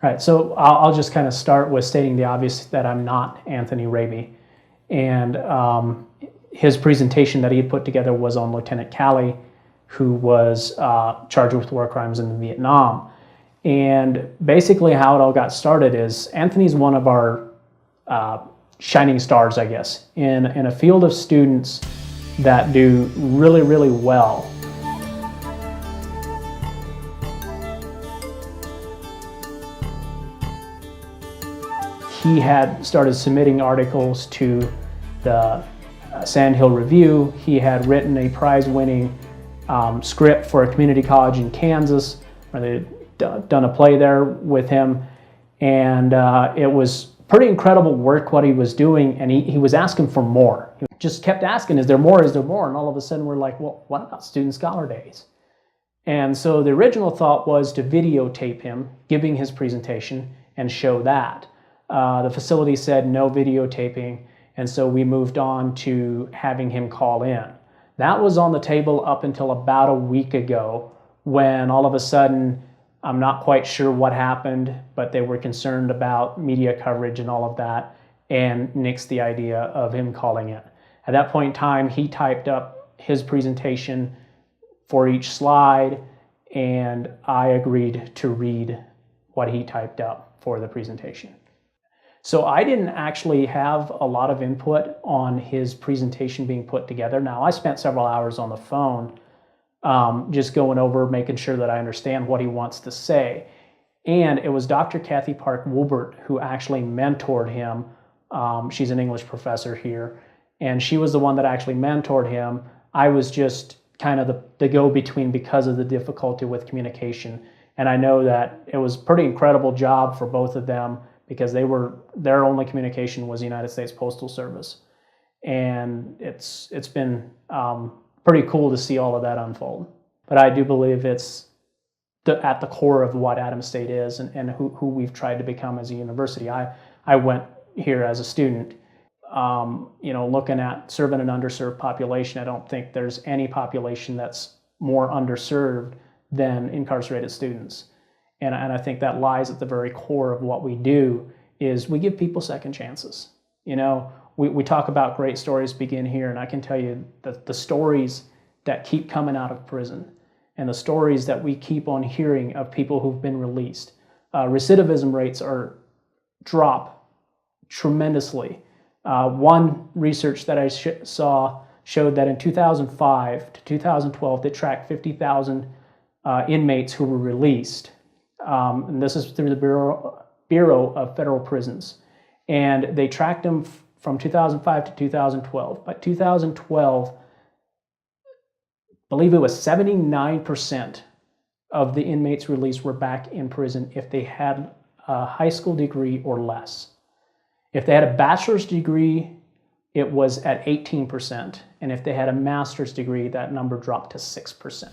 Right, so I'll just kind of start with stating the obvious that I'm not Anthony Raby. And his presentation that he had put together was on Lieutenant Calley, who was charged with war crimes in Vietnam. And basically how it all got started is Anthony's one of our shining stars, I guess, in a field of students that do really, really well. He had started submitting articles to the Sand Hill Review. He had written a prize-winning script for a community college in Kansas, where they'd done a play there with him. And it was pretty incredible work what he was doing, and he was asking for more. He just kept asking, is there more, is there more? And all of a sudden we're like, well, what about Student Scholar Days? And so the original thought was to videotape him giving his presentation and show that. The facility said no videotaping, and so we moved on to having him call in. That was on the table up until about a week ago, when all of a sudden, I'm not quite sure what happened, but they were concerned about media coverage and all of that, and nixed the idea of him calling in. At that point in time, he typed up his presentation for each slide, and I agreed to read what he typed up for the presentation. So I didn't actually have a lot of input on his presentation being put together. Now, I spent several hours on the phone just going over, making sure that I understand what he wants to say. And it was Dr. Kathy Park Woolbert who actually mentored him. She's an English professor here, and she was the one that actually mentored him. I was just kind of the go-between because of the difficulty with communication. And I know that it was a pretty incredible job for both of them, because their only communication was the United States Postal Service. And it's been pretty cool to see all of that unfold. But I do believe it's at the core of what Adams State is, and who we've tried to become as a university. I went here as a student, looking at serving an underserved population. I don't think there's any population that's more underserved than incarcerated students. And I think that lies at the very core of what we do, is we give people second chances. We talk about great stories begin here, and I can tell you that the stories that keep coming out of prison and the stories that we keep on hearing of people who've been released, recidivism rates drop tremendously. One research that I saw showed that in 2005 to 2012, they tracked 50,000 inmates who were released. And this is through the Bureau of Federal Prisons. And they tracked them from 2005 to 2012. By 2012, I believe it was 79% of the inmates released were back in prison if they had a high school degree or less. If they had a bachelor's degree, it was at 18%. And if they had a master's degree, that number dropped to 6%.